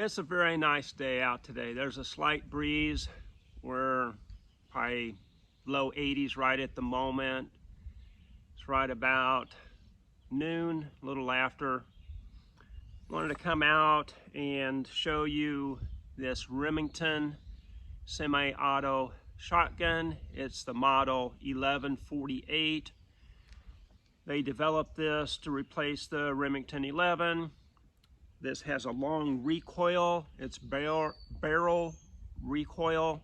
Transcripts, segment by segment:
It's a very nice day out today. There's a slight breeze. We're probably low 80s right at the moment. It's right about noon, a little after. Wanted to come out and show you this Remington semi-auto shotgun. It's the model 1148. They developed this to replace the Remington 11. This has a long recoil. It's barrel recoil.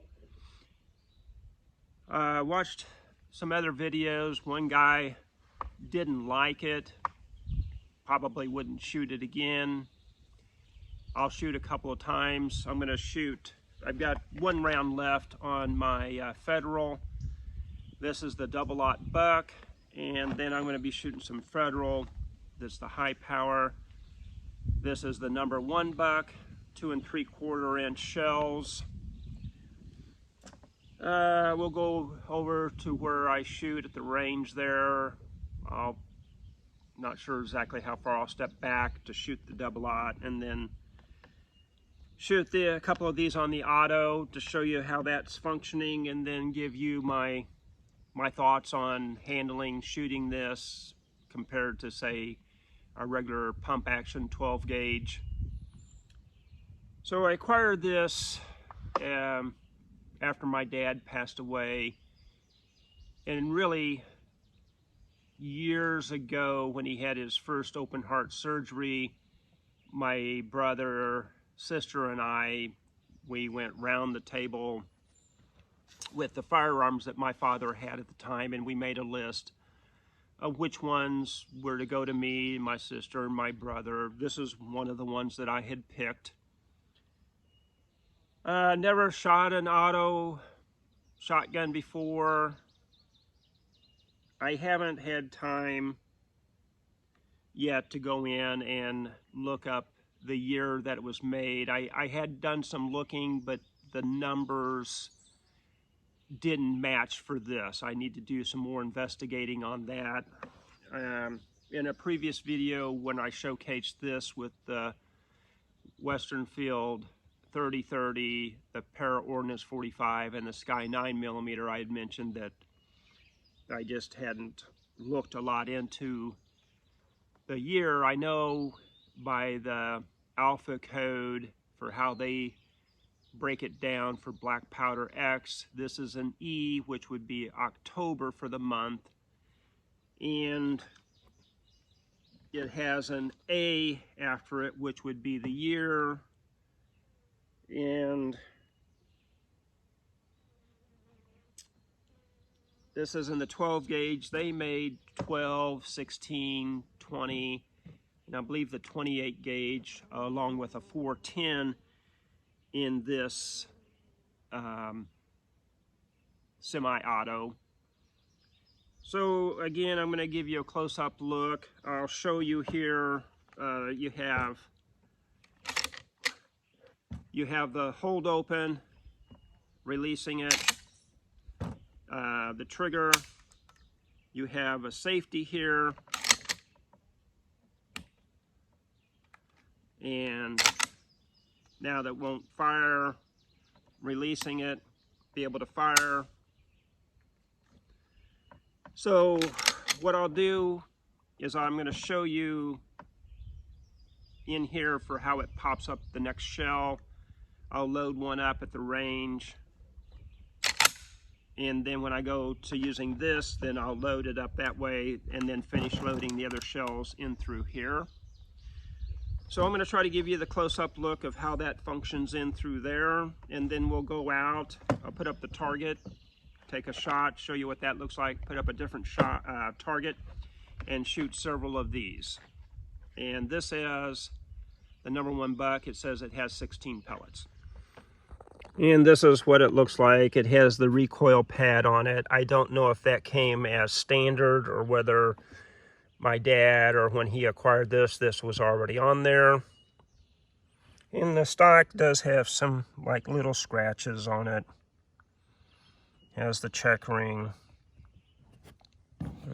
I watched some other videos. One guy didn't like it. Probably wouldn't shoot it again. I'll shoot a couple of times. I'm going to shoot. I've got one round left on my Federal. This is the double-aught buck, and then I'm going to be shooting some Federal. This is the high power. This is the number 1 buck, 2 3/4 inch shells. We'll go over to where I shoot at the range there. Not sure exactly how far I'll step back to shoot the double-aught, and then shoot a couple of these on the auto to show you how that's functioning, and then give you my thoughts on handling shooting this compared to, say, a regular pump action 12 gauge. So I acquired this after my dad passed away, and really years ago when he had his first open heart surgery, my brother, sister, and we went round the table with the firearms that my father had at the time, and we made a list of which ones were to go to me, my sister, and my brother. This is one of the ones that I had picked. Never shot an auto shotgun before. I haven't had time yet to go in and look up the year that it was made. I had done some looking, but the numbers didn't match for this. I need to do some more investigating on that. In a previous video, when I showcased this with the Western Field 30-30, the Para Ordnance 45, and the Sky 9mm, I had mentioned that I just hadn't looked a lot into the year. I know by the alpha code for how they break it down for black powder X, this is an E, which would be October for the month, and it has an A after it, which would be the year. And this is in the 12 gauge. They made 12, 16, 20, and I believe the 28 gauge, along with a 410 in this semi-auto. So again, I'm going to give you a close-up look. I'll show you here. You have the hold open, releasing it, the trigger. You have a safety here, and now that won't fire, releasing it, be able to fire. So what I'll do is I'm going to show you in here for how it pops up the next shell. I'll load one up at the range, and then when I go to using this, then I'll load it up that way and then finish loading the other shells in through here. So I'm going to try to give you the close-up look of how that functions in through there, and then we'll go out. I'll put up the target, take a shot, show you what that looks like, put up a different shot, target, and shoot several of these. And this is the number 1 buck. It says it has 16 pellets. And this is what it looks like. It has the recoil pad on it. I don't know if that came as standard or whether my dad, or when he acquired this was already on there. And the stock does have some like little scratches on it. Has the check ring.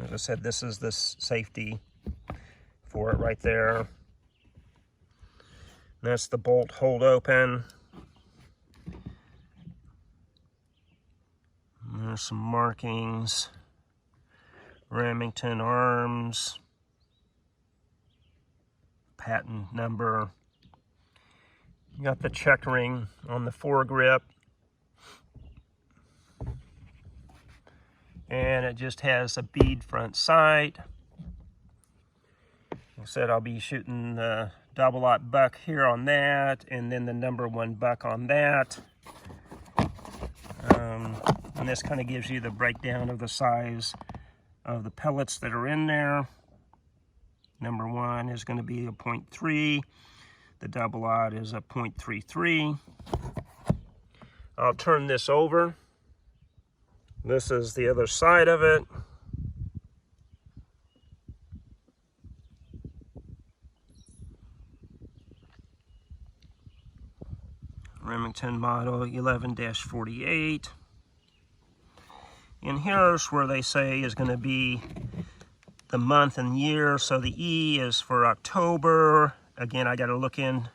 As I said, this is the safety for it right there. That's the bolt hold open. And there's some markings. Remington arms. Patent number. You got the check ring on the foregrip. And it just has a bead front sight. Like I said, I'll be shooting the double-aught buck here on that, and then the #1 buck on that. And this kind of gives you the breakdown of the size of the pellets that are in there. #1 is going to be a 0.3. The double-aught is a 0.33. I'll turn this over. This is the other side of it. Remington Model 11-48. And here's where they say is going to be the month and year. So the E is for October. Again, I got to look in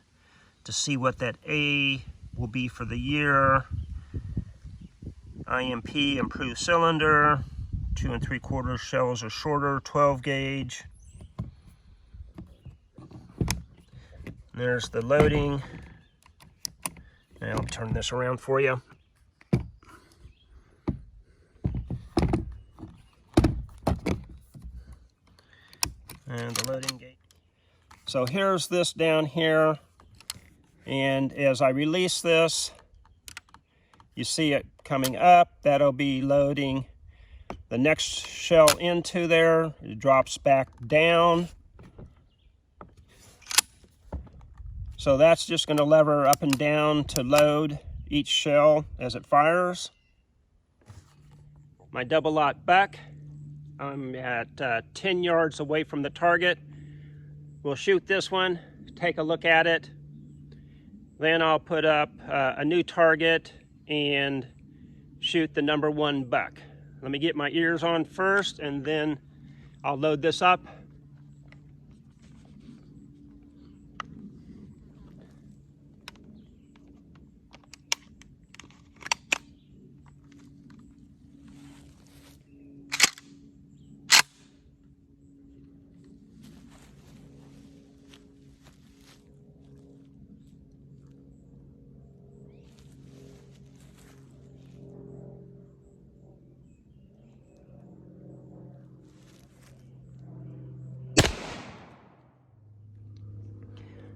to see what that A will be for the year. IMP, improved cylinder. 2 3/4 shells are shorter, 12 gauge. There's the loading. Now I'll turn this around for you. And the loading gate. So here's this down here. And as I release this, you see it coming up. That'll be loading the next shell into there. It drops back down. So that's just going to lever up and down to load each shell as it fires. My double-aught buck, I'm at 10 yards away from the target. We'll shoot this one, take a look at it. Then I'll put up a new target and shoot the #1 buck. Let me get my ears on first, and then I'll load this up.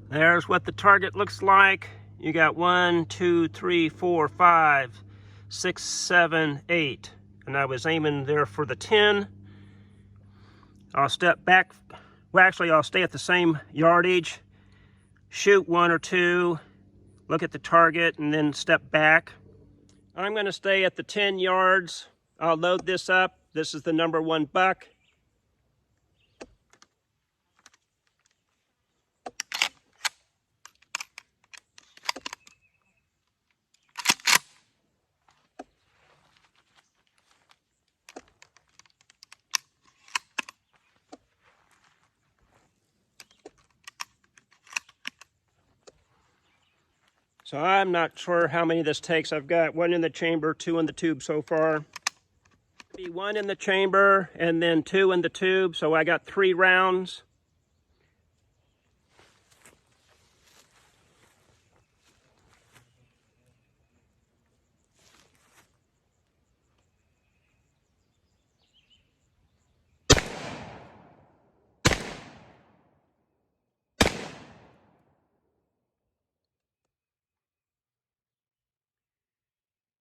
There's what the target looks like. You got 1, 2, 3, 4, 5, 6, 7, 8. And I was aiming there for the 10. I'll step back. Well, actually, I'll stay at the same yardage. Shoot 1 or 2. Look at the target and then step back. I'm going to stay at the 10 yards. I'll load this up. This is the #1 buck. So I'm not sure how many this takes. I've got 1 in the chamber, 2 in the tube so far. Be 1 in the chamber and then 2 in the tube, so I got 3 rounds.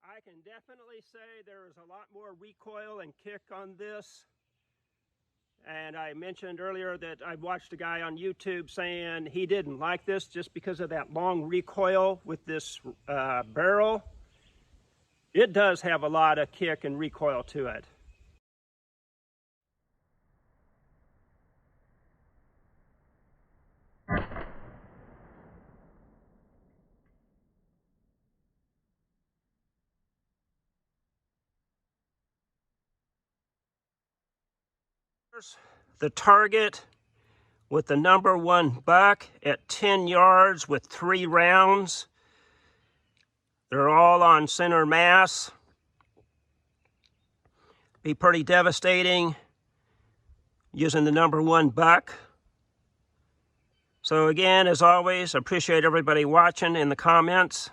I can definitely say there is a lot more recoil and kick on this. And I mentioned earlier that I watched a guy on YouTube saying he didn't like this just because of that long recoil with this barrel. It does have a lot of kick and recoil to it. The target with the number 1 buck at 10 yards with 3 rounds. They're all on center mass. Be pretty devastating using the number 1 buck. So again, as always, appreciate everybody watching in the comments.